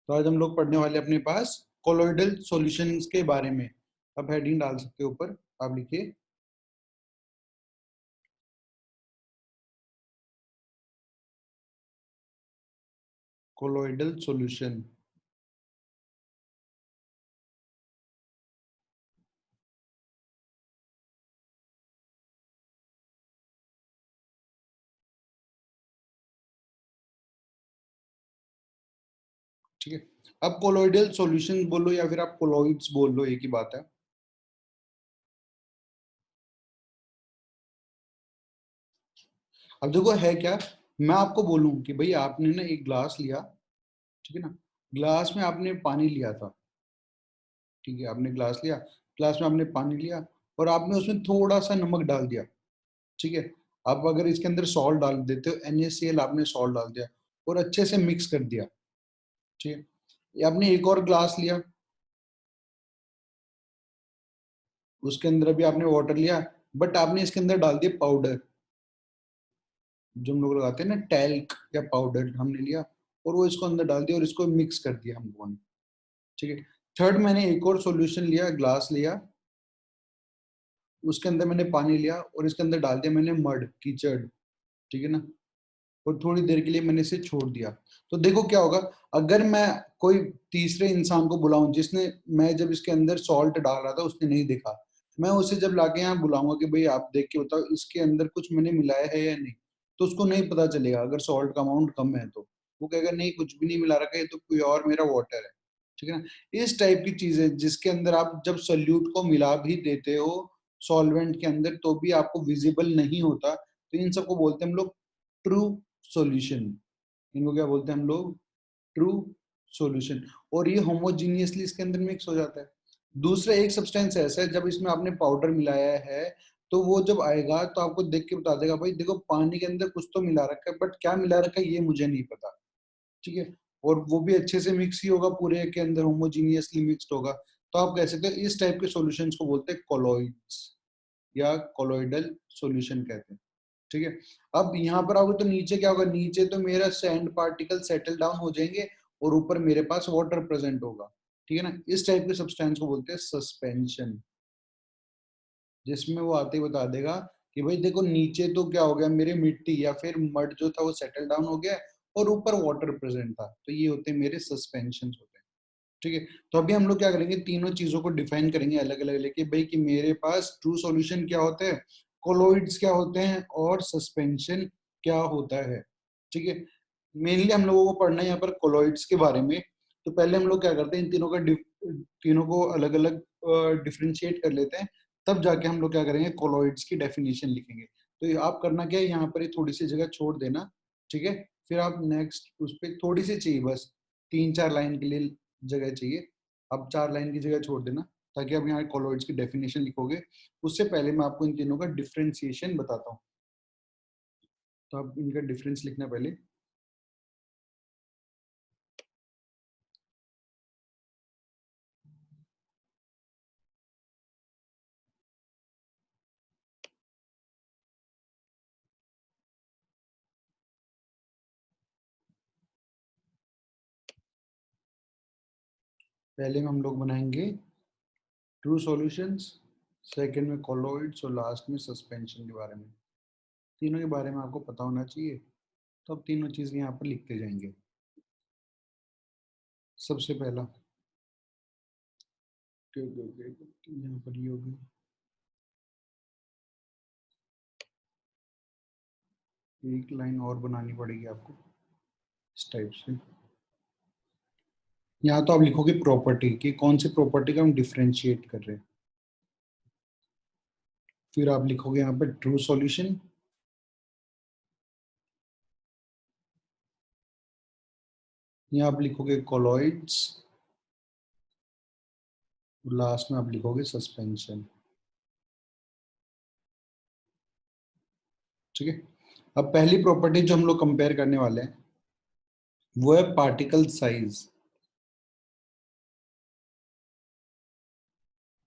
तो आज हम लोग पढ़ने वाले अपने पास कोलोइडल सॉल्यूशंस के बारे में। अब हेडिंग डाल सकते हो ऊपर, आप लिखिए कोलोइडल सॉल्यूशन। ठीक है, अब कोलोइडल सॉल्यूशन बोलो या फिर आप कोलोइड्स बोल लो, एक ही बात है। अब देखो है क्या, मैं आपको बोलूं कि भाई आपने ना एक ग्लास लिया, ठीक है ना, ग्लास में आपने पानी लिया था, ठीक है, आपने ग्लास लिया, ग्लास में आपने पानी लिया और आपने उसमें थोड़ा सा नमक डाल दिया, ठीक है। आप अगर इसके अंदर सॉल्ट डाल देते हो, NaCl आपने सॉल्ट डाल दिया और अच्छे से मिक्स कर दिया, ठीक है। ये आपने एक और ग्लास लिया, उसके अंदर भी आपने वाटर लिया, बट आपने इसके अंदर डाल दिया पाउडर, जो हम लोग लगाते हैं ना टैल्क या पाउडर, हमने लिया और वो इसको अंदर डाल दिया और इसको मिक्स कर दिया हम लोगों ने, ठीक है। थर्ड, मैंने एक और सॉल्यूशन लिया, ग्लास लिया, उसके अंदर मैंने पानी लिया और इसके अंदर डाल दिया मैंने मड, कीचड़, ठीक है ना, और थोड़ी देर के लिए मैंने इसे छोड़ दिया। तो देखो क्या होगा, अगर मैं कोई तीसरे इंसान को बुलाऊं जिसने, मैं जब इसके अंदर सॉल्ट डाल रहा था उसने नहीं देखा, मैं उसे जब लाके यहाँ बुलाऊंगा कि भाई आप देख के बताओ इसके अंदर कुछ मैंने मिलाया है या नहीं, तो उसको नहीं पता चलेगा। अगर सॉल्ट का अमाउंट कम है तो वो कहेगा नहीं कुछ भी नहीं मिला रखा है, ये तो कोई और मेरा वाटर है, ठीक है ना। इस टाइप की चीजें जिसके अंदर आप जब सोल्यूट को मिला भी देते हो सॉल्वेंट के अंदर तो भी आपको विजिबल नहीं होता, तो इन सबको बोलते हैं हम लोग ट्रू सॉल्यूशन। इनको क्या बोलते हैं हम लोग? True solution. और ये होमोजीनियसली इसके अंदर मिक्स हो जाता है। दूसरा एक सब्सटेंस ऐसा है, जब इसमें आपने पाउडर मिलाया है तो वो जब आएगा तो आपको देख के बता देगा भाई देखो पानी के अंदर कुछ तो मिला रखा है, बट क्या मिला रखा है ये मुझे नहीं पता, ठीक है। और वो भी अच्छे से मिक्स ही होगा, पूरे के अंदर होमोजीनियसली मिक्स्ड होगा। तो आप कह सकते हैं इस टाइप के सॉल्यूशंस को बोलते हैं कोलॉइड्स या कोलॉइडल सॉल्यूशन कहते हैं, ठीक है। अब यहाँ पर आओगे तो नीचे क्या होगा, नीचे तो मेरा सैंड पार्टिकल सेटल डाउन हो जाएंगे और ऊपर मेरे पास वाटर प्रेजेंट होगा, ठीक है ना। इस टाइप के सब्सटेंस को बोलते हैं सस्पेंशन, जिसमें वो आते ही बता देगा कि भाई देखो नीचे तो क्या हो गया, मेरे मिट्टी या फिर मड जो था वो सेटल डाउन हो गया और ऊपर वाटर प्रेजेंट था, तो ये होते हैं मेरे सस्पेंशन होते हैं, ठीक है। तो अभी हम लोग क्या करेंगे, तीनों चीजों को डिफाइन करेंगे अलग अलग लेके, भाई कि मेरे पास ट्रू सॉल्यूशन क्या होते हैं, कोलोइड्स क्या होते हैं और सस्पेंशन क्या होता है, ठीक है। मेनली हम लोगों को पढ़ना है यहाँ पर कोलोइड्स के बारे में। तो पहले हम लोग क्या करते हैं, इन तीनों का तीनों को अलग अलग डिफ्रेंशिएट कर लेते हैं, तब जाके हम लोग क्या करेंगे कोलोइड्स की डेफिनेशन लिखेंगे। तो आप करना क्या है, यहाँ पर थोड़ी सी जगह छोड़ देना, ठीक है। फिर आप नेक्स्ट उस पर थोड़ी सी चाहिए, बस 3-4 लाइन के लिए जगह चाहिए, अब 4 लाइन की जगह छोड़ देना, ताकि आप यहाँ कोलॉइड्स की डेफिनेशन लिखोगे। उससे पहले मैं आपको इन तीनों का डिफरेंशिएशन बताता हूँ। तो आप इनका डिफरेंस लिखना पहले। पहले में हम लोग बनाएंगे ट्रू सॉल्यूशंस, सेकंड में कोलॉइड्स और लास्ट में सस्पेंशन के बारे में। तीनों के बारे में आपको पता होना चाहिए, तो अब तीनों चीज़ यहाँ पर लिखते जाएंगे। सबसे पहला यहाँ पर ये होगी, एक लाइन और बनानी पड़ेगी आपको इस टाइप से। यहाँ तो आप लिखोगे प्रॉपर्टी कि कौन सी प्रॉपर्टी का हम डिफरेंशिएट कर रहे हैं, फिर आप लिखोगे यहाँ पर ट्रू सॉल्यूशन, यहाँ आप लिखोगे कोलॉइड्स, लास्ट में आप लिखोगे सस्पेंशन, ठीक है। अब पहली प्रॉपर्टी जो हम लोग कंपेयर करने वाले हैं वो है पार्टिकल साइज।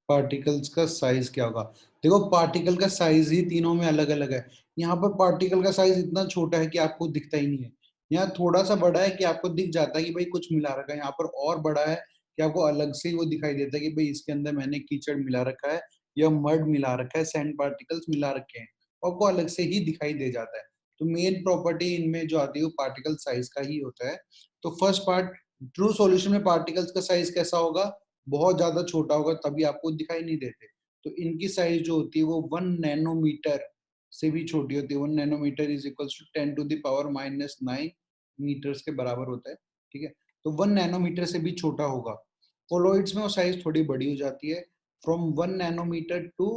पार्टिकल्स का साइज क्या होगा, देखो पार्टिकल का साइज ही तीनों में अलग अलग है। यहाँ पर पार्टिकल का साइज इतना छोटा है कि आपको दिखता ही नहीं है, यहाँ थोड़ा सा बड़ा है कि आपको दिख जाता है कि भाई कुछ मिला रखा है, यहाँ पर और बड़ा है कि आपको अलग से ही वो दिखाई देता है कि भाई इसके अंदर मैंने कीचड़ मिला रखा है या मड मिला रखा है, सैंड पार्टिकल्स मिला रखे हैं, आपको अलग से ही दिखाई दे जाता है। तो मेन प्रॉपर्टी इनमें जो आती है वो पार्टिकल साइज का ही होता है। तो फर्स्ट पार्ट, ट्रू सॉल्यूशन में पार्टिकल्स का साइज कैसा होगा, बहुत ज्यादा छोटा होगा, तभी आपको दिखाई नहीं देते। तो इनकी साइज जो होती है वो 1 नैनोमीटर से भी छोटी होती है। 1 nanometre is equal to 10⁻⁹ metres के बराबर होता है। ठीक है, तो 1 नैनोमीटर से भी छोटा होगा। कोलॉइड्स में वो साइज थोड़ी बड़ी हो जाती है, फ्रॉम 1 नैनोमीटर टू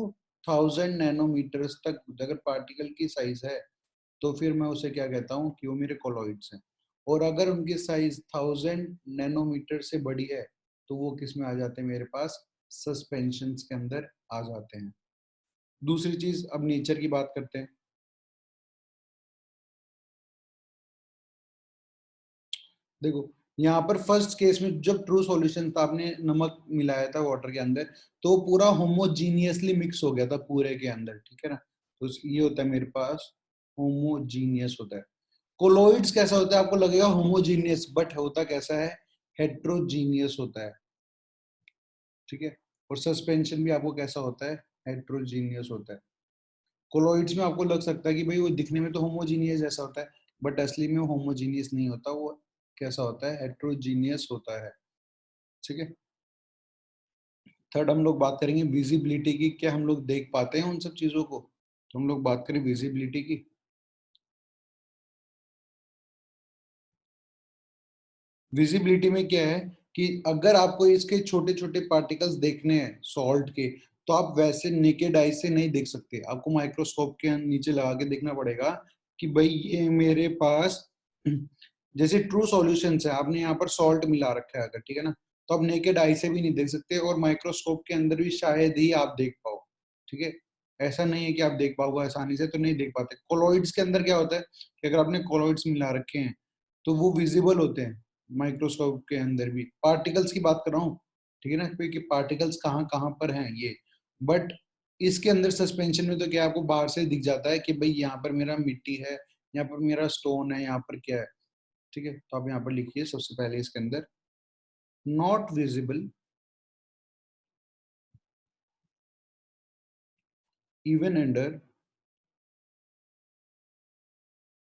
1000 नैनोमीटर्स तक अगर पार्टिकल की साइज है तो फिर मैं उसे क्या कहता हूँ कि वो मेरे कोलॉइड्स हैं। और अगर उनकी साइज 1000 नैनोमीटर से बड़ी है तो वो किस में आ जाते हैं, मेरे पास सस्पेंशन के अंदर आ जाते हैं। दूसरी चीज, अब नेचर की बात करते हैं। देखो, यहाँ पर फर्स्ट केस में जब ट्रू सॉल्यूशन था, आपने नमक मिलाया था वाटर के अंदर, तो पूरा होमोजीनियसली मिक्स हो गया था पूरे के अंदर। ठीक है ना, तो ये होता है मेरे पास होमोजीनियस होता है। कोलोइड्स कैसा होता है, आपको लगेगा होमोजीनियस, बट होता कैसा है, हेट्रोजीनियस होता है। ठीक है, और सस्पेंशन भी आपको कैसा होता है, हेट्रोजीनियस होता है। कोलोइड्स में आपको लग सकता है कि भाई वो दिखने में तो होमोजीनियस जैसा होता है, बट असली में होमोजीनियस नहीं होता, वो कैसा होता है, हेट्रोजीनियस होता है। ठीक है, थर्ड हम लोग बात करेंगे विजिबिलिटी की, क्या हम लोग देख पाते हैं उन सब चीजों को। तो हम लोग बात करें विजिबिलिटी की। विजिबिलिटी में क्या है कि अगर आपको इसके छोटे छोटे पार्टिकल्स देखने हैं सॉल्ट के, तो आप वैसे नेकेड आई से नहीं देख सकते, आपको माइक्रोस्कोप के नीचे लगा के देखना पड़ेगा कि भाई ये मेरे पास जैसे ट्रू सॉल्यूशंस है, आपने यहाँ पर सॉल्ट मिला रखा है अगर, ठीक है ना, तो आप नेकेड आई से भी नहीं देख सकते, और माइक्रोस्कोप के अंदर भी शायद ही आप देख पाओ। ठीक है, ऐसा नहीं है कि आप देख पाओगे आसानी से, तो नहीं देख पाते। कोलॉइड्स के अंदर क्या होता है कि अगर आपने कोलॉइड्स मिला रखे हैं तो वो विजिबल होते हैं माइक्रोस्कोप के अंदर भी। पार्टिकल्स की बात कर रहा हूँ, ठीक है ना, क्योंकि पार्टिकल्स कहाँ कहाँ पर हैं ये, बट इसके अंदर सस्पेंशन में तो क्या आपको बाहर से दिख जाता है कि भाई यहाँ पर मेरा मिट्टी है, यहाँ पर मेरा स्टोन है, यहाँ पर क्या है। ठीक है, तो आप यहाँ पर लिखिए सबसे पहले इसके अंदर, not visible even under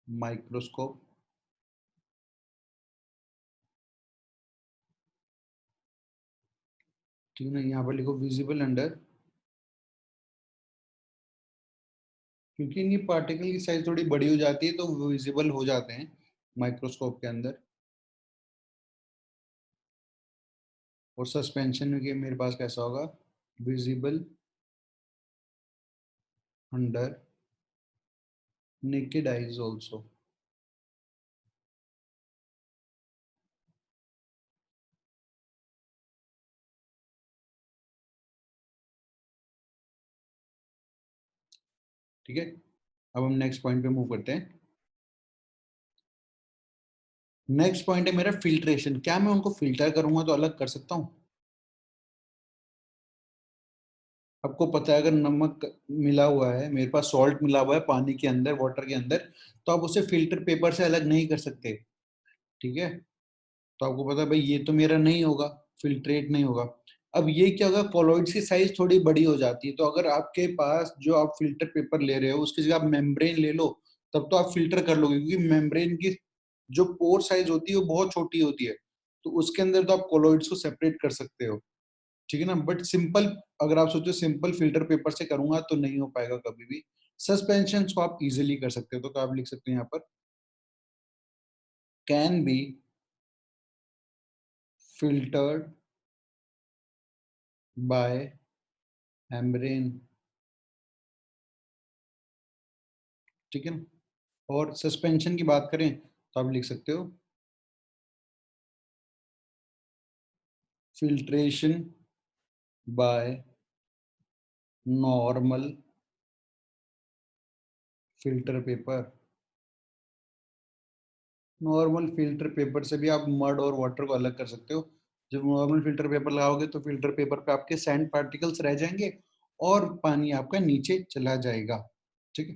microscope. ठीक है ना, यहाँ पर लिखो विजिबल अंडर, क्योंकि इनकी पार्टिकल की साइज थोड़ी बड़ी हो जाती है तो विजिबल हो जाते हैं माइक्रोस्कोप के अंदर। और सस्पेंशन में मेरे पास कैसा होगा, visible under naked eyes also। ठीक है, अब हम नेक्स्ट पॉइंट पे मूव करते हैं। नेक्स्ट पॉइंट है मेरा फिल्ट्रेशन। क्या मैं उनको फिल्टर करूंगा तो अलग कर सकता हूँ? आपको पता है अगर नमक मिला हुआ है, मेरे पास सॉल्ट मिला हुआ है पानी के अंदर, वाटर के अंदर, तो आप उसे फिल्टर पेपर से अलग नहीं कर सकते। ठीक है, तो आपको पता है भाई ये तो मेरा नहीं होगा, फिल्ट्रेट नहीं होगा। अब ये क्या होगा, कोलॉइड्स की साइज थोड़ी बड़ी हो जाती है, तो अगर आपके पास जो आप फिल्टर पेपर ले रहे हो उसकी जगह आप मेम्ब्रेन ले लो, तब तो आप फिल्टर कर लोगे, क्योंकि मेम्ब्रेन की जो पोर साइज होती है वो बहुत छोटी होती है, तो उसके अंदर तो आप कोलॉइड्स को सेपरेट कर सकते हो। ठीक है ना, बट सिंपल, अगर आप सोचो सिंपल फिल्टर पेपर से करूंगा तो नहीं हो पाएगा कभी भी। सस्पेंशन को आप इजिली कर सकते हो, तो आप लिख सकते हैं यहाँ पर, can be filtered bye membrane. ठीक है ना, और सस्पेंशन की बात करें तो आप लिख सकते हो, filtration by normal filter paper. Normal filter paper से भी आप मड और वाटर को अलग कर सकते हो। जब नॉर्मल फिल्टर पेपर लगाओगे तो फिल्टर पेपर पे आपके सैंड पार्टिकल्स रह जाएंगे और पानी आपका नीचे चला जाएगा। ठीक है,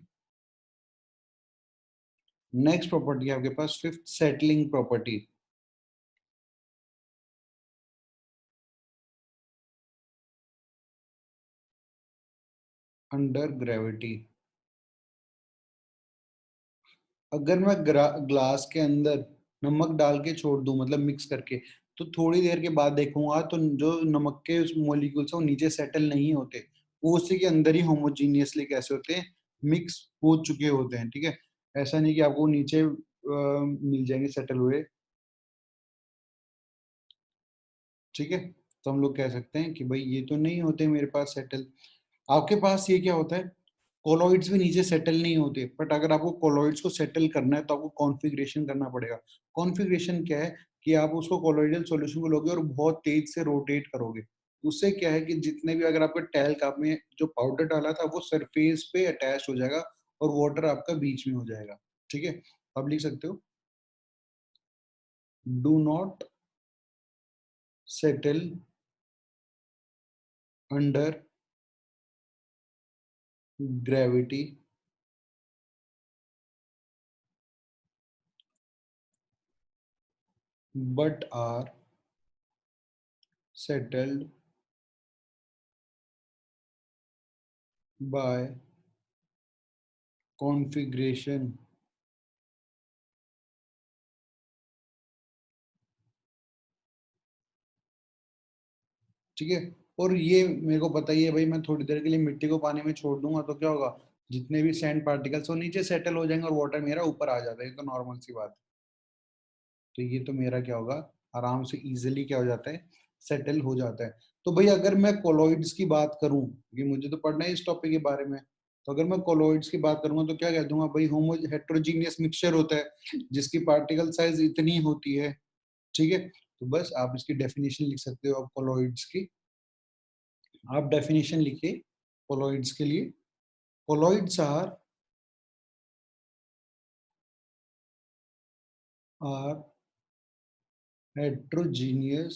नेक्स्ट प्रॉपर्टी है आपके पास fifth, settling property. Under gravity, अगर मैं ग्लास के अंदर नमक डाल के छोड़ दूं, मतलब मिक्स करके, तो थोड़ी देर के बाद देखूंगा तो जो नमक के मॉलिक्यूल्स हैं वो नीचे सेटल नहीं होते, वो उसी के अंदर ही होमोजीनियसली कैसे होते हैं, मिक्स हो चुके होते हैं। ठीक है, ऐसा नहीं कि आपको नीचे मिल जाएंगे सेटल हुए। ठीक है, तो हम लोग कह सकते हैं कि भाई ये तो नहीं होते मेरे पास सेटल। आपके पास ये क्या होता है, कोलॉइड्स भी नीचे सेटल नहीं होते, बट अगर आपको कोलॉइड्स को सेटल करना है तो आपको कॉन्फ़िगरेशन करना पड़ेगा। कॉन्फ़िगरेशन क्या है कि आप उसको कोलॉइडल सॉल्यूशन को लोगे और बहुत तेज से रोटेट करोगे। उससे क्या है कि जितने भी अगर आपका टैल्क आपने जो पाउडर डाला था वो सरफेस पे अटैच हो जाएगा और वाटर आपका बीच में हो जाएगा। ठीक है, आप लिख सकते हो, do not settle under gravity but are settled by configuration। ठीक है, और ये मेरे को पता ही है भाई, मैं थोड़ी देर के लिए मिट्टी को पानी में छोड़ दूंगा तो क्या होगा, जितने भी सैंड पार्टिकल्स वो नीचे सेटल हो जाएंगे और वाटर मेरा ऊपर आ जाता है, ये तो नॉर्मल सी बात है। तो ये तो मेरा क्या होगा, आराम से इजीली क्या हो जाता है, सेटल हो जाता है। तो भाई अगर मैं कोलॉइड्स की बात करूं, ये मुझे तो पढ़ना है इस टॉपिक के बारे में, तो अगर मैं कोलॉइड्स की बात करूंगा तो क्या कह दूंगा भाई, होमो हेट्रोजीनियस मिक्सचर होता है जिसकी पार्टिकल साइज इतनी होती है। ठीक है, तो बस आप इसकी डेफिनेशन लिख सकते हो, आप कोलॉइड्स की आप डेफिनेशन लिखिए कोलॉइड्स के लिए। Colloids are heterogeneous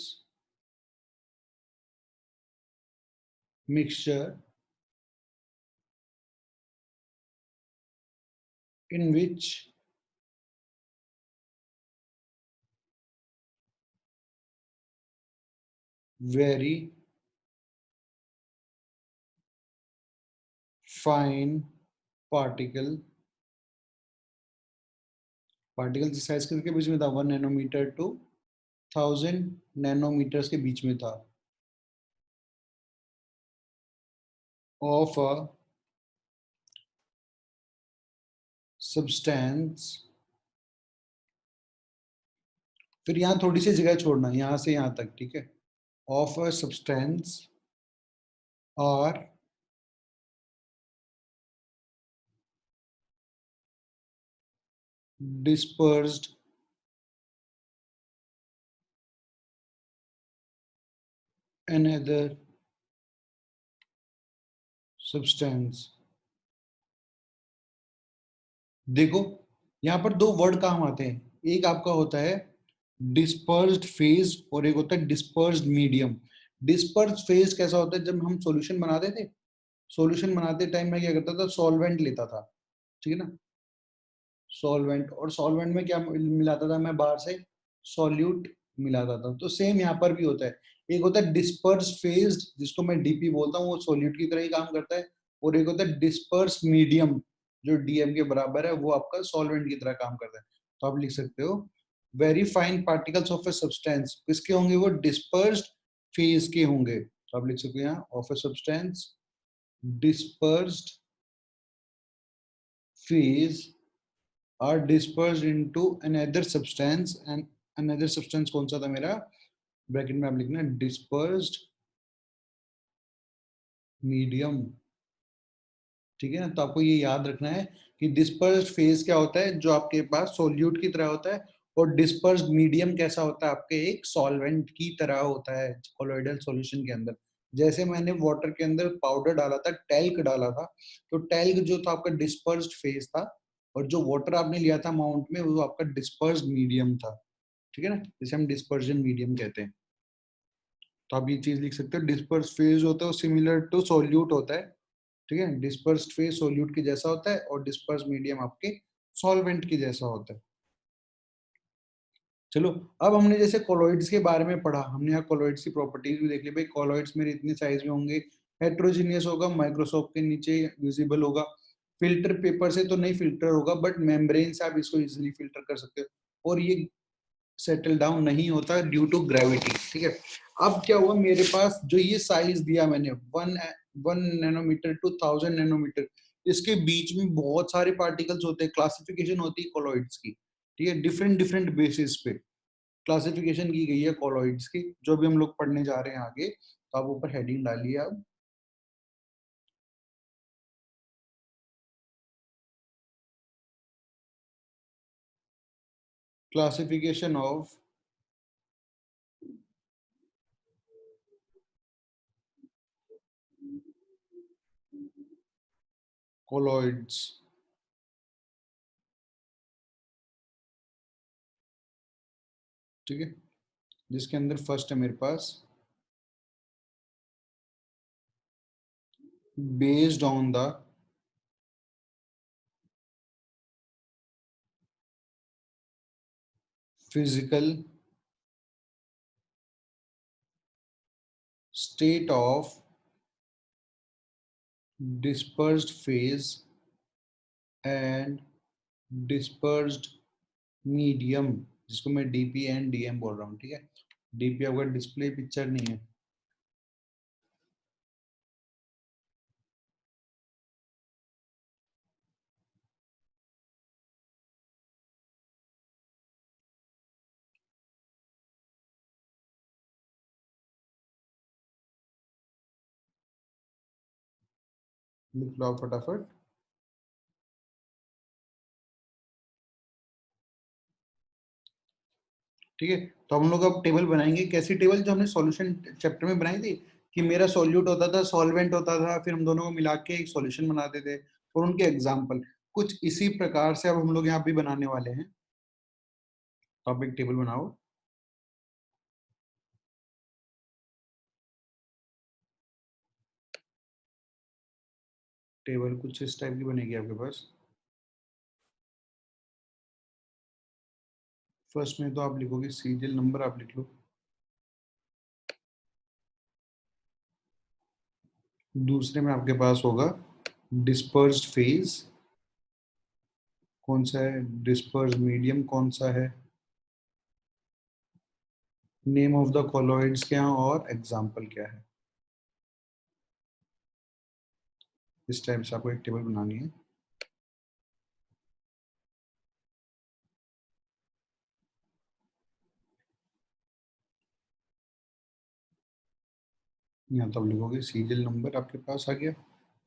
mixture in which very fine particle, particle की साइज किसके बीच में था, 1 नैनोमीटर टू 1000 नैनोमीटर्स के बीच में था, ऑफ अ सब्सटेंस। फिर यहाँ थोड़ी सी जगह छोड़ना, यहाँ से यहाँ तक, ठीक है, of a substance are dispersed another substance। देखो यहाँ पर दो वर्ड काम आते हैं, एक आपका होता है डिस्पर्स्ड फेज और एक होता है डिस्पर्स्ड मीडियम। डिस्पर्स्ड फेज कैसा होता है, जब हम सॉल्यूशन बनाते थे, सॉल्यूशन बनाते टाइम मैं क्या करता था, सॉल्वेंट लेता था, ठीक है ना, सॉल्वेंट, और सॉल्वेंट में क्या मिलाता था मैं बाहर से, सॉल्यूट मिलाता था। तो सेम यहाँ पर भी होता है, एक होता है डिस्पर्स फेज्ड जिसको मैं डीपी बोलता हूँ, वो सॉल्यूट की तरह ही काम करता है, और एक होता है डिस्पर्स मीडियम जो डीएम के बराबर है, वो आपका सॉल्वेंट की तरह काम करता है। तो आप लिख सकते हो very fine particles of a substance, किसके होंगे, वो डिस्पर्स्ड फेज के होंगे। तो आप लिख सकते हो यहाँ of a substance dispersed phase are dispersed into another substance, and another substance कौन सा था मेरा, ब्रैकेट में आप लिखना dispersed medium। ठीक है ना, तो आपको ये याद रखना है कि डिस्पर्स्ड फेज क्या होता है, जो आपके पास सोल्यूट की तरह होता है, और डिस्पर्स्ड मीडियम कैसा होता है, आपके एक सॉल्वेंट की तरह होता है कोलोइडल सॉल्यूशन के अंदर। जैसे मैंने वाटर के अंदर पाउडर डाला था, टैल्क डाला था, तो टैल्क जो था आपका डिस्पर्स्ड फेज था, और जो वाटर आपने लिया था अमाउंट में वो आपका डिस्पर्स्ड मीडियम था। ठीक है ना, जिसे हम डिस्पर्जन मीडियम कहते हैं। तो आप ये चीज लिख सकते हो, डिस्पर्स फेज होता है सिमिलर टू सोल्यूट होता है। ठीक है, डिस्पर्स्ड फेज सोल्यूट के जैसा होता है और डिस्पर्स मीडियम आपके सॉल्वेंट के जैसा होता है। चलो, अब हमने जैसे कोलॉइड्स के बारे में पढ़ा, हमने यहाँ कोलॉइड्स की प्रॉपर्टीज भी देख ली। भाई कोलॉइड्स मेरे इतने साइज में होंगे, हेट्रोजीनियस होगा, माइक्रोस्कोप के नीचे विजिबल होगा, फिल्टर पेपर से तो नहीं फिल्टर होगा, बट मेम्ब्रेन से आप इसको इजिली फिल्टर कर सकते हो, और ये सेटल डाउन नहीं होता ड्यू टू ग्रेविटी। ठीक है, अब क्या हुआ मेरे पास, जो ये साइज दिया मैंने 1 नैनोमीटर टू 1000 नैनोमीटर, इसके बीच में बहुत सारे पार्टिकल्स होते हैं, क्लासिफिकेशन होती है कोलॉइड्स की। ठीक है, डिफरेंट डिफरेंट बेसिस पे क्लासिफिकेशन की गई है कॉलॉइड्स की, जो भी हम लोग पढ़ने जा रहे हैं आगे। तो आप ऊपर हेडिंग डालिए अब, क्लासिफिकेशन ऑफ कॉलॉइड्स। ठीक है, जिसके अंदर फर्स्ट है मेरे पास, based on the physical state of dispersed phase and dispersed medium, जिसको मैं डीपी एंड डीएम बोल रहा हूँ। ठीक है, डीपी आपका डिस्प्ले पिक्चर नहीं है, लिख लो आप फटाफट। ठीक है, तो हम लोग अब टेबल बनाएंगे। कैसी टेबल? जो हमने सॉल्यूशन चैप्टर में बनाई थी, कि मेरा सॉल्यूट होता था, सॉल्वेंट होता था, फिर हम दोनों को मिला के एक सॉल्यूशन बनाते थे, और उनके एग्जाम्पल कुछ इसी प्रकार से अब हम लोग यहाँ भी बनाने वाले हैं। तो आप एक टेबल बनाओ। टेबल कुछ इस टाइप की बनेगी आपके पास। फर्स्ट में तो आप लिखोगे सीरियल नंबर, आप लिख लो। दूसरे में आपके पास होगा डिस्पर्स्ड फेज कौन सा है, डिस्पर्स्ड मीडियम कौन सा है, नेम ऑफ द कॉलॉइड्स क्या है, और एग्जाम्पल क्या है। इस टाइप से आपको एक टेबल बनानी है। यहाँ तो आप लिखोगे सीरियल नंबर, आपके पास आ गया।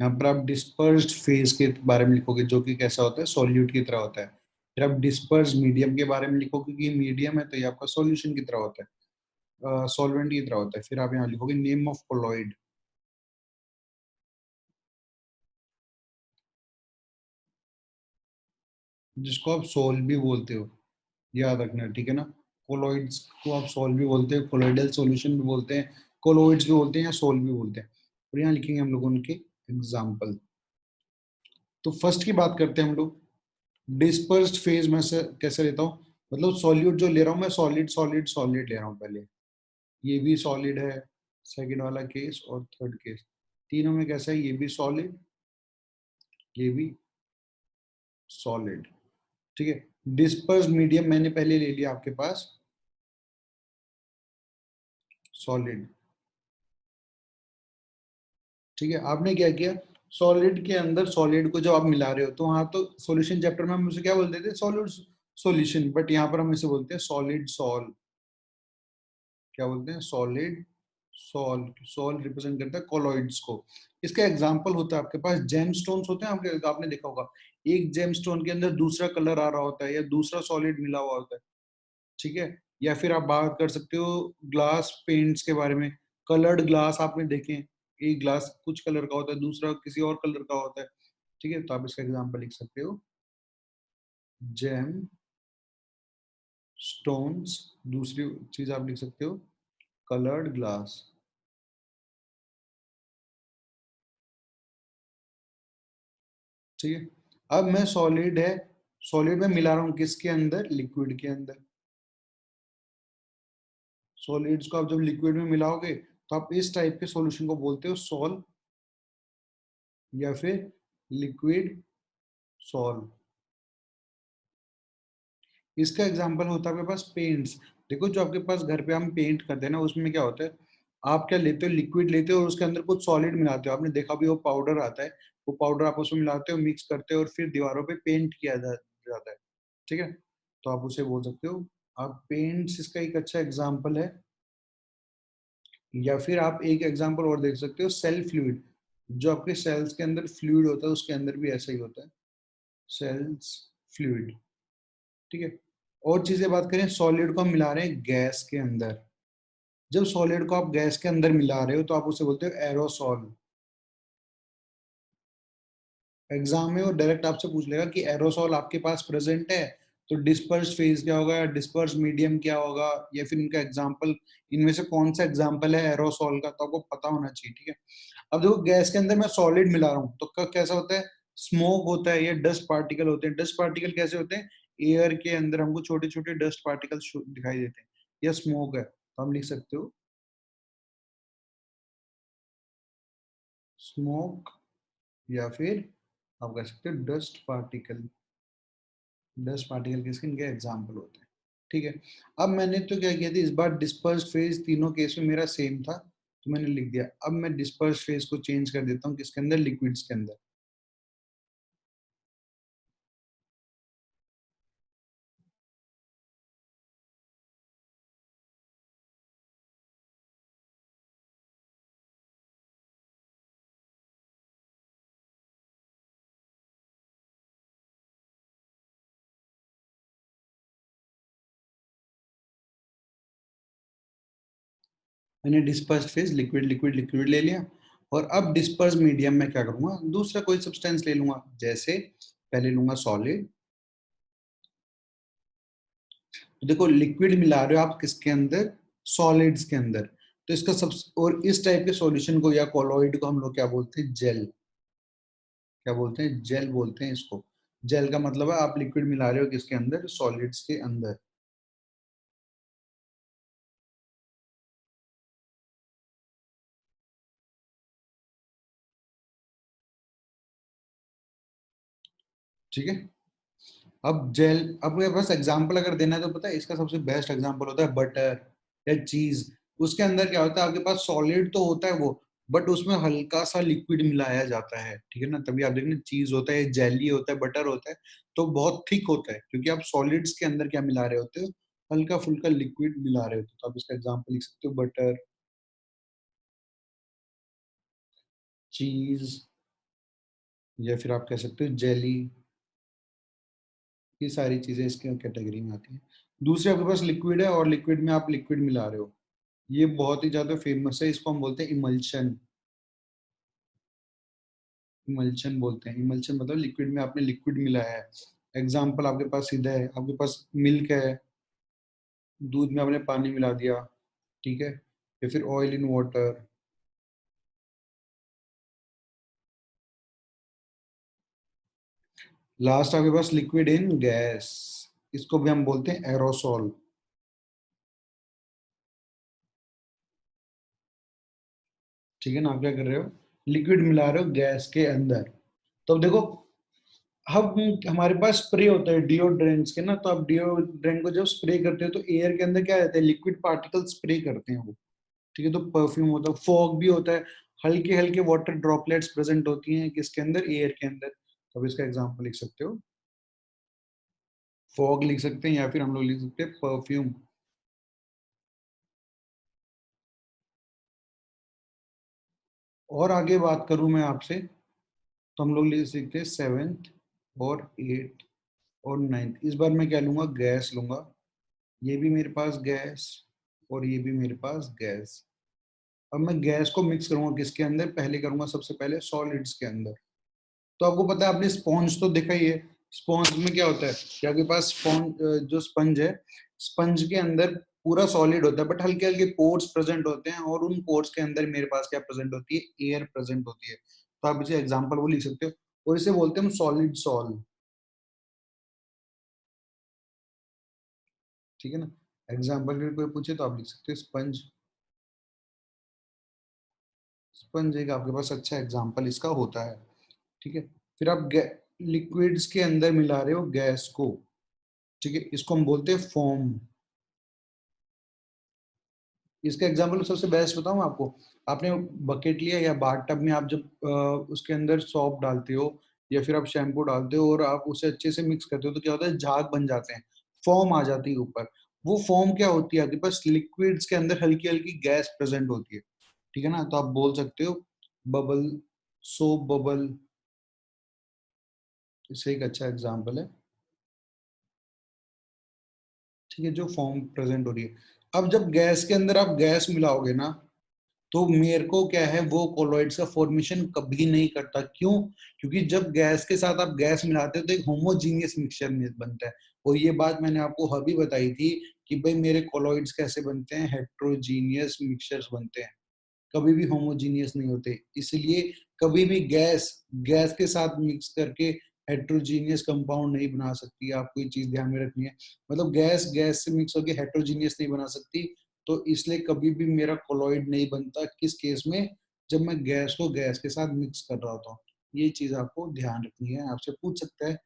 यहाँ पर आप डिस्पर्स्ड फेज के बारे में लिखोगे, जो कि कैसा होता है, सॉल्यूट की तरह होता है। फिर आप डिस्पर्स्ड मीडियम के बारे में लिखोगे, कि मीडियम है तो ये आपका सॉल्यूशन की तरह होता है, सॉल्वेंट की तरह होता है। फिर आप यहाँ लिखोगे नेम ऑफ कोलॉइड, जिसको आप सोल भी बोलते हो, याद रखना, ठीक है ना। कोलॉइड्स को आप सोल भी बोलते हैं, कोलॉइडल सॉल्यूशन भी बोलते हैं, कोलॉइड्स भी बोलते हैं, या सोल भी बोलते हैं। और यहाँ लिखेंगे हम लोग उनके एग्जाम्पल। तो फर्स्ट की बात करते हैं हम लोग। डिस्पर्स्ड फेज में से कैसे लेता हूँ, मतलब सॉल्यूट जो ले रहा हूँ मैं, सॉलिड सॉलिड सॉलिड ले रहा हूँ पहले। ये भी सॉलिड है, सेकंड वाला केस और थर्ड केस, तीनों में कैसा है, ये भी सॉलिड, ये भी सॉलिड। ठीक है, डिस्पर्स्ड मीडियम मैंने पहले ले लिया आपके पास, सॉलिड। ठीक है, आपने क्या किया, सॉलिड के अंदर सॉलिड को जब आप मिला रहे हो, तो वहां तो सॉल्यूशन चैप्टर में हम उसे क्या बोलते थे, सॉलिड सॉल्यूशन, बट यहाँ पर हम इसे बोलते हैं सॉलिड सॉल। क्या बोलते हैं, सॉलिड सॉल। सॉल रिप्रेजेंट करता है कॉलॉइड्स को। इसका एग्जांपल होता है आपके पास जेम स्टोन्स होते हैं, आपके आपने देखा होगा, एक जेम स्टोन के अंदर दूसरा कलर आ रहा होता है, या दूसरा सॉलिड मिला हुआ होता है। ठीक है, या फिर आप बात कर सकते हो ग्लास पेंट्स के बारे में, कलर्ड ग्लास आपने देखे हैं, एक ग्लास कुछ कलर का होता है, दूसरा किसी और कलर का होता है। ठीक है, तो आप इसका एग्जांपल लिख सकते हो जेम स्टोन्स। दूसरी चीज आप लिख सकते हो कलर्ड ग्लास। ठीक है, अब मैं सॉलिड है, सॉलिड में मिला रहा हूँ किसके अंदर, लिक्विड के अंदर। सॉलिड्स को आप जब लिक्विड में मिलाओगे तो आप इस टाइप के सॉल्यूशन को बोलते हो सॉल या फिर लिक्विड सॉल्व। इसका एग्जांपल होता है आपके पास पेंट्स। देखो जो आपके पास घर पे हम पेंट करते हैं ना, उसमें क्या होता है, आप क्या लेते हो, लिक्विड लेते हो और उसके अंदर कुछ सॉलिड मिलाते हो। आपने देखा भी वो पाउडर आता है, वो पाउडर आप उसमें मिलाते हो, मिक्स करते हो और फिर दीवारों पे पेंट किया जाता है। ठीक है, तो आप उसे बोल सकते हो, आप पेंट्स इसका एक अच्छा एग्जाम्पल है। या फिर आप एक एग्जाम्पल और देख सकते हो, सेल फ्लूइड। जो आपके सेल्स के अंदर फ्लूइड होता है उसके अंदर भी ऐसा ही होता है, सेल्स फ्लूइड। ठीक है, और चीजें बात करें, सॉलिड को हम मिला रहे हैं गैस के अंदर। जब सॉलिड को आप गैस के अंदर मिला रहे हो तो आप उसे बोलते हो एरोसॉल। एग्जाम में वो डायरेक्ट आपसे पूछ लेगा कि एरोसॉल आपके पास प्रेजेंट है, तो डिस्पर्स फेज क्या होगा, डिस्पर्स मीडियम क्या होगा, या फिर इनका एग्जाम्पल, इनमें से कौन सा एग्जाम्पल है एरोसॉल का, तो आपको पता होना चाहिए। ठीक है, अब देखो गैस के अंदर मैं सॉलिड मिला रहा हूँ तो कैसा होता है, स्मोक होता है या डस्ट पार्टिकल होते हैं। डस्ट पार्टिकल कैसे होते हैं, एयर के अंदर हमको छोटे छोटे डस्ट पार्टिकल दिखाई देते हैं, या स्मोक है तो हम लिख सकते हो स्मोक, या फिर आप कह सकते हो डस्ट पार्टिकल। डस्ट पार्टिकल किसके, इनके एग्जाम्पल होते हैं। ठीक है, अब मैंने तो क्या किया था, इस बार डिस्पर्स फेज तीनों केस में मेरा सेम था तो मैंने लिख दिया। अब मैं डिस्पर्स फेज को चेंज कर देता हूँ किसके अंदर, लिक्विड्स के अंदर। मैंने disperse phase liquid liquid liquid ले लिया, और अब डिस्पर्स मीडियम में क्या करूंगा, दूसरा कोई सब्सटेंस ले लूंगा। जैसे पहले लूंगा सॉलिड। तो देखो लिक्विड मिला रहे हो आप किसके अंदर, सॉलिड्स के अंदर। तो इसका सब, और इस टाइप के सॉल्यूशन को या कोलॉइड को हम लोग क्या बोलते हैं, जेल। क्या बोलते हैं, जेल बोलते हैं इसको। जेल का मतलब है आप लिक्विड मिला रहे हो किसके अंदर, सॉलिड्स के अंदर। ठीक है, अब जेल, अब मेरे पास एग्जांपल अगर देना है तो पता है इसका सबसे बेस्ट एग्जांपल होता है बटर या चीज। उसके अंदर क्या होता है, आपके पास सॉलिड तो होता है वो, बट उसमें हल्का सा लिक्विड मिलाया जाता है। ठीक है ना, तभी आप देखना चीज होता है, जेली होता है, बटर होता है, तो बहुत थिक होता है क्योंकि आप सॉलिड्स के अंदर क्या मिला रहे होते हो, हल्का फुल्का लिक्विड मिला रहे होते हो। तो आप इसका एग्जाम्पल लिख सकते हो, बटर, चीज, या फिर आप कह सकते हो जेली। ये सारी चीजें इसके कैटेगरी में आती हैं। दूसरे आपके पास लिक्विड है और लिक्विड में आप लिक्विड मिला रहे हो, ये बहुत ही ज्यादा फेमस है, इसको हम बोलते हैं इमल्शन। इमल्शन बोलते हैं, इमल्शन मतलब लिक्विड में आपने लिक्विड मिलाया है। एग्जाम्पल आपके पास सीधा है, आपके पास मिल्क है, दूध में आपने पानी मिला दिया। ठीक है, या फिर ऑयल इन वाटर। लास्ट आपके पास लिक्विड इन गैस, इसको भी हम बोलते हैं एरोसॉल। ठीक है ना, आप क्या कर रहे हो, लिक्विड मिला रहे हो गैस के अंदर। तो अब देखो, हम हमारे पास स्प्रे होता है डिओड्रेंट्स के ना, तो आप डिओड्रेंट को जब स्प्रे करते हो तो एयर के अंदर क्या रहता है, लिक्विड पार्टिकल स्प्रे करते हैं वो। ठीक है, तो परफ्यूम होता है, फॉग भी होता है, हल्के हल्के वाटर ड्रॉपलेट्स प्रेजेंट होती हैं किसके अंदर, एयर के अंदर। तो अब इसका एग्जांपल लिख सकते हो, फॉग लिख सकते हैं, या फिर हम लोग लिख सकते हैं परफ्यूम। और आगे बात करूं मैं आपसे, तो हम लोग लिख सकते हैं सेवेंथ और एट्थ और नाइन्थ। इस बार मैं क्या लूंगा, गैस लूंगा। ये भी मेरे पास गैस और ये भी मेरे पास गैस। अब मैं गैस को मिक्स करूंगा किसके अंदर, पहले करूंगा सबसे पहले सॉलिड्स के अंदर। तो आपको पता है, आपने स्पॉन्ज तो देखा ही है, स्पॉन्ज में क्या होता है कि आपके पास स्पॉन्ज, जो स्पंज है, स्पंज के अंदर पूरा सॉलिड होता है बट हल्के हल्के पोर्स प्रेजेंट होते हैं, और उन पोर्स के अंदर मेरे पास क्या प्रेजेंट होती है, एयर प्रेजेंट होती है। तो आप इसे एग्जाम्पल वो लिख सकते हो, और इसे बोलते हैं हम सॉलिड सॉल्व। ठीक है ना। एग्जाम्पल के कोई पूछे तो आप लिख सकते हो स्पंज। स्पंज एक आपके पास अच्छा एग्जाम्पल इसका होता है। ठीक है। फिर आप लिक्विड्स के अंदर मिला रहे हो गैस को। ठीक है, इसको हम बोलते हैं फोम। इसका एग्जाम्पल सबसे बेस्ट बताऊं आपको। आपने बकेट लिया या बाथ टब में आप जब उसके अंदर सॉप डालते हो या फिर आप शैम्पू डालते हो और आप उसे अच्छे से मिक्स करते हो तो क्या होता है, झाग बन जाते हैं, फॉर्म आ जाती है ऊपर। वो फॉर्म क्या होती है, आपके पास लिक्विड्स के अंदर हल्की हल्की गैस प्रेजेंट होती है। ठीक है ना, तो आप बोल सकते हो बबल, सोप बबल, इससे एक अच्छा एग्जाम्पल है। ठीक है, जो फॉर्म प्रेजेंट हो रही है। अब जब गैस के अंदर आप गैस मिलाओगे ना, तो मेरे को क्या है, वो कोलॉइड्स का फॉर्मेशन कभी नहीं करता। क्यों? क्योंकि जब गैस के साथ आप गैस मिलाते हो तो एक होमोजीनियस मिक्सचर बनता है। और ये बात मैंने आपको अभी बताई थी कि भाई मेरे कोलॉइड्स कैसे बनते हैं, हेट्रोजीनियस मिक्सचर्स बनते हैं, कभी भी होमोजीनियस नहीं होते। इसलिए कभी भी गैस गैस के साथ मिक्स करके हेट्रोजीनियस कंपाउंड नहीं बना सकती। आपको ये चीज ध्यान में रखनी है, मतलब गैस गैस से मिक्स होकर हेट्रोजीनियस नहीं बना सकती। तो इसलिए कभी भी मेरा कोलॉइड नहीं बनता। किस केस में? जब मैं गैस को गैस के साथ मिक्स कर रहा होता हूँ। ये चीज आपको ध्यान रखनी है, आपसे पूछ सकता है।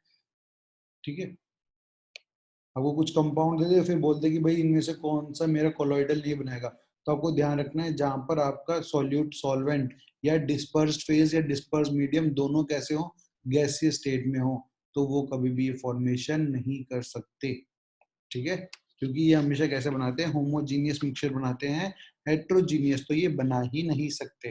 ठीक है, आपको कुछ कंपाउंड दे दे फिर बोलते कि भाई इनमें से कौन सा मेरा कोलॉइडल नहीं बनाएगा। तो आपको ध्यान रखना है, जहां पर आपका सॉल्यूट सॉल्वेंट या डिस्पर्स्ड फेज या डिस्पर्स मीडियम दोनों कैसे हो, गैसीय स्टेट में हो, तो वो कभी भी ये फॉर्मेशन नहीं कर सकते। ठीक है, क्योंकि ये हमेशा कैसे बनाते हैं, होमोजीनियस मिक्सचर बनाते हैं, हेट्रोजीनियस तो ये बना ही नहीं सकते।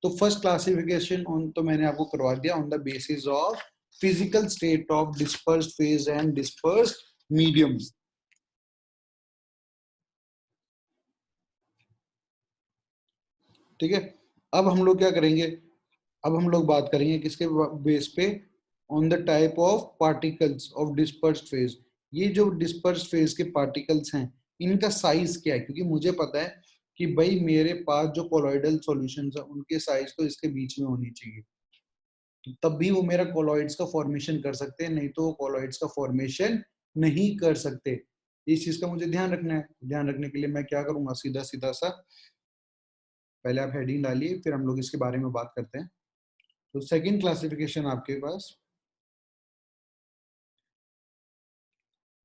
तो फर्स्ट क्लासिफिकेशन ऑन तो मैंने आपको करवा दिया, on the basis of physical state of dispersed phase and dispersed medium. ठीक है, अब हम लोग क्या करेंगे, अब हम लोग बात करेंगे किसके बेस पे, on the type of particles of dispersed phase. ये जो डिस्पर्स्ड फेज के पार्टिकल्स हैं, इनका साइज क्या है, क्योंकि मुझे पता है कि भाई मेरे पास जो कोलॉइडल सॉल्यूशंस है उनके साइज तो इसके बीच में होनी चाहिए, तो तब भी वो मेरा कोलॉइड्स का फॉर्मेशन कर सकते हैं, नहीं तो वो कोलॉइड्स का फॉर्मेशन नहीं कर सकते। इस चीज का मुझे ध्यान रखना है। ध्यान रखने के लिए मैं क्या करूंगा, सीधा सीधा सा, पहले आप हेडिंग डालिए फिर हम लोग इसके बारे में बात करते हैं। तो सेकंड क्लासिफिकेशन आपके पास,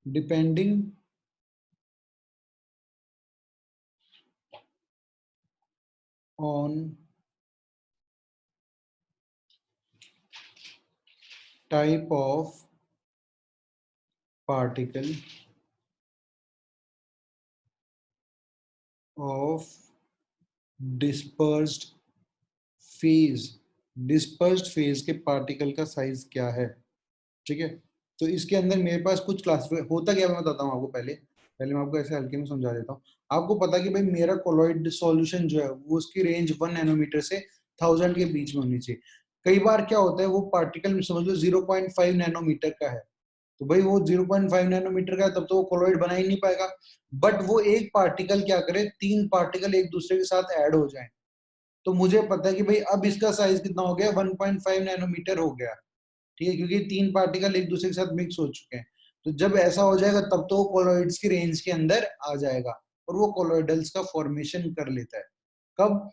depending on type of particle of dispersed phase. Dispersed phase के पार्टिकल का साइज क्या है। ठीक है, तो इसके अंदर मेरे पास कुछ क्लासिफाई होता क्या है, मैं बताता हूँ आपको। पहले पहले मैं आपको ऐसे हल्के में समझा देता हूँ। आपको पता कि भाई मेरा कोलॉइड सॉल्यूशन जो है वो उसकी रेंज 1 नैनोमीटर से 1000 के बीच में होनी चाहिए। कई बार क्या होता है, वो पार्टिकल समझ लो 0.5 नैनोमीटर का है, तो भाई वो 0.5 नैनोमीटर का है, तब तो वो कोलॉइड बना ही नहीं पाएगा। बट वो एक पार्टिकल क्या करे, 3 पार्टिकल एक दूसरे के साथ ऐड हो जाए, तो मुझे पता है कि भाई अब इसका साइज कितना हो गया, 1.5 नैनोमीटर हो गया। ठीक है, क्योंकि 3 पार्टिकल एक दूसरे के साथ मिक्स हो चुके हैं। तो जब ऐसा हो जाएगा तब तो वो कोलॉइड्स की रेंज के अंदर आ जाएगा और वो कोलॉइडल्स का फॉर्मेशन कर लेता है। कब?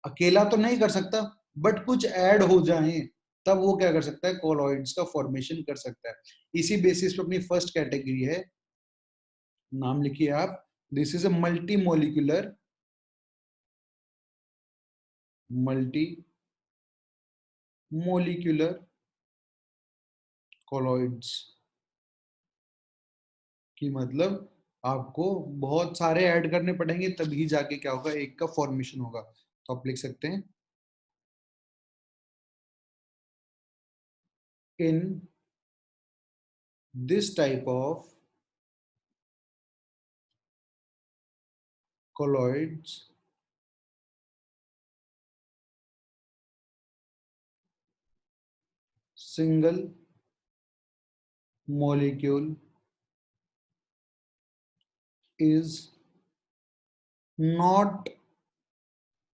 अकेला तो नहीं कर सकता, बट कुछ ऐड हो जाए तब वो क्या कर सकता है, कोलॉइड्स का फॉर्मेशन कर सकता है। इसी बेसिस पे अपनी फर्स्ट कैटेगरी है, नाम लिखिए आप, this is a multi molecular, multi molecular colloids. कि मतलब आपको बहुत सारे ऐड करने पड़ेंगे तभी जाके क्या होगा, एक का फॉर्मेशन होगा। तो आप लिख सकते हैं, in this type of colloids single molecule is not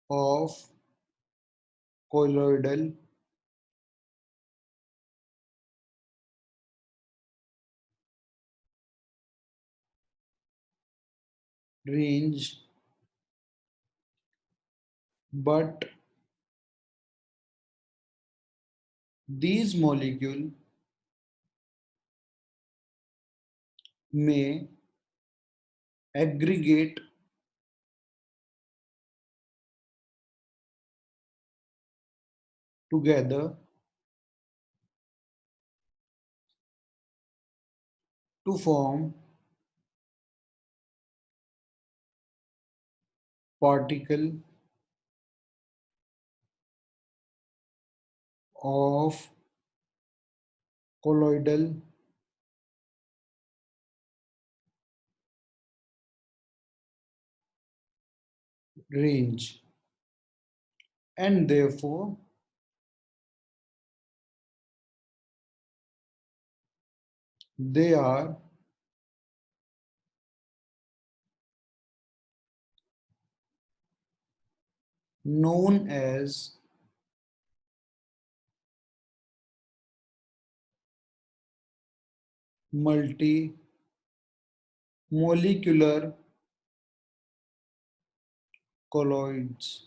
of colloidal range, but these molecule may aggregate together to form particle of colloidal range, and therefore they are known as multimolecular colloids.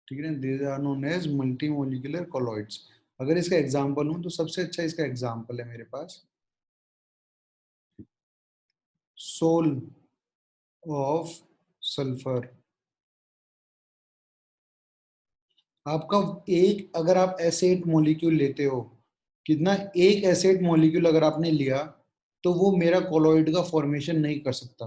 ठीक है ना, these are known as multimolecular colloids. अगर इसका example लूं तो सबसे अच्छा इसका एग्जांपल है मेरे पास सोल ऑफ सल्फर. आपका एक, अगर आप एसिड मॉलिक्यूल लेते हो, कितना, एक एसिड मॉलिक्यूल अगर आपने लिया तो वो मेरा कोलॉइड का फॉर्मेशन नहीं कर सकता.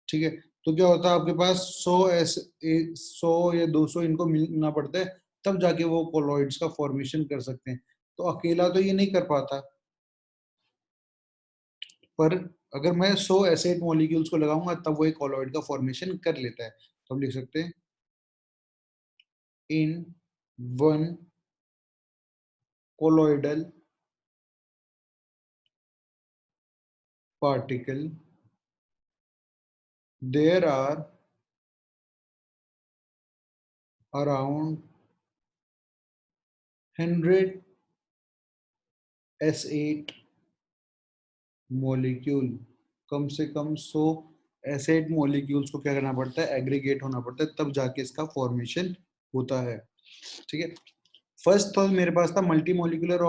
ठीक है, तो क्या होता है, आपके पास 100 या 200 इनको मिलना पड़ता है, तब जाके वो कोलॉइड्स का फॉर्मेशन कर सकते हैं. तो अकेला तो ये नहीं कर पाता. पर अगर मैं 100 एसिड मॉलिक्यूल्स को लगाऊंगा तब वो एक कोलॉइड का फॉर्मेशन कर लेता है. तो हम लिख सकते हैं in one colloidal particle there are around 100 S8 molecule. कम से कम 100 एसिड मॉलिक्यूल्स को क्या करना पड़ता है, एग्रीगेट होना पड़ता है, तब जाके इसका फॉर्मेशन होता है. ठीक है, फर्स्ट तो मेरे पास था मल्टी मॉलिक्यूलर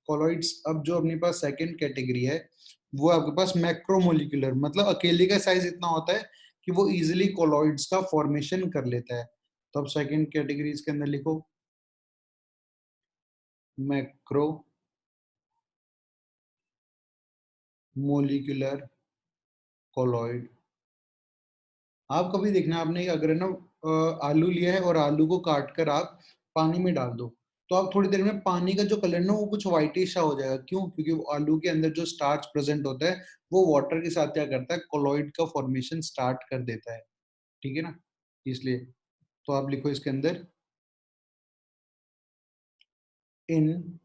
कॉलॉइड्स. अब जो अपने पास सेकंड कैटेगरी है वो आपके पास मैक्रोमोलिकुलर, मतलब अकेले का साइज इतना होता है कि वो इजीली कॉलॉइड्स का फॉर्मेशन कर लेता है. तो अब सेकंड कैटेगरी के अंदर लिखो मैक्रो मोलिकुलर कोलॉइड. आप कभी देखना, आपने अगर है ना आलू लिया है और आलू को काट कर आप पानी में डाल दो, तो आप थोड़ी देर में पानी का जो कलर ना वो कुछ व्हाइटिश सा हो जाएगा. क्यों? क्योंकि वो आलू के अंदर जो स्टार्च प्रेजेंट होता है वो वाटर के साथ क्या करता है, कोलॉइड का फॉर्मेशन स्टार्ट कर देता है. ठीक है ना, इसलिए. तो आप लिखो इसके अंदर in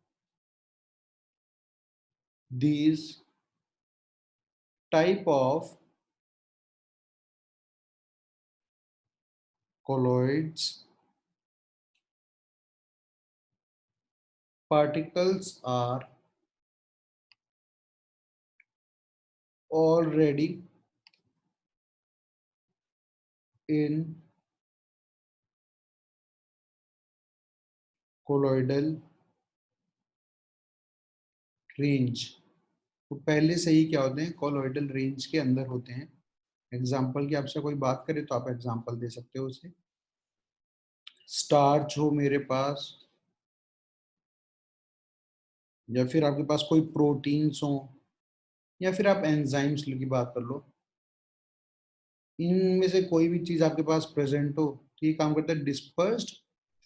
these type of colloids particles are already in colloidal range. तो पहले से ही क्या होते हैं, कोलॉइडल रेंज के अंदर होते हैं. एग्जाम्पल की आपसे कोई बात करे तो आप एग्जाम्पल दे सकते हो उसे. स्टार्च हो मेरे पास, या फिर आपके पास कोई प्रोटीन्स हो, या फिर आप एंजाइम्स की बात कर लो. इनमें से कोई भी चीज आपके पास प्रेजेंट हो तो ये काम करता है डिस्पर्स्ड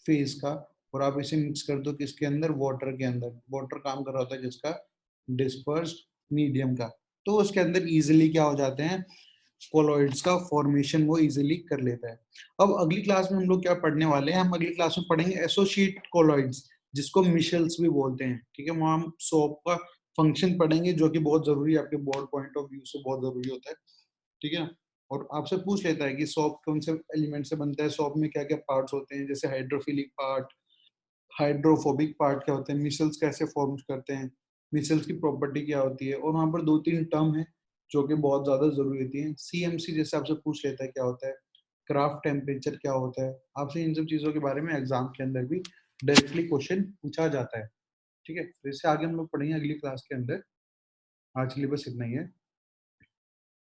फेज का, और आप इसे मिक्स कर दो किसके अंदर, वाटर के अंदर. वाटर काम कर रहा होता है जिसका, डिस्पर्स्ड मीडियम का. तो उसके अंदर इजीली क्या हो जाते हैं, कोलॉइड्स का फॉर्मेशन वो इजीली कर लेता है. अब अगली क्लास में हम लोग क्या पढ़ने वाले हैं, हम अगली क्लास में पढ़ेंगे एसोसिएट कोलॉइड्स, जिसको मिशेल्स भी बोलते हैं. ठीक है, वहां हम सोप का फंक्शन पढ़ेंगे जो कि बहुत जरूरी है, आपके बोर्ड पॉइंट ऑफ व्यू से बहुत जरूरी होता है. ठीक है ना, और आपसे पूछ लेता है कि सोप कौन से एलिमेंट से बनता है, सोप में क्या क्या पार्ट्स होते हैं, जैसे हाइड्रोफिलिक पार्ट, हाइड्रोफोबिक पार्ट क्या होते हैं, मिसल्स कैसे फॉर्म करते हैं, मिसल्स की प्रॉपर्टी क्या होती है. और वहां पर दो तीन टर्म है जो कि बहुत ज़्यादा ज़रूरी होती हैं। सीएमसी जैसे आपसे पूछ लेता है क्या होता है, क्राफ्ट टेम्परेचर क्या होता है, आपसे इन सब चीज़ों के बारे में एग्ज़ाम के अंदर भी डायरेक्टली क्वेश्चन पूछा जाता है, ठीक है? तो इससे आगे हम लोग पढ़ेंगे अगली क्लास के अंदर। आज के लिए बस इतना ही है।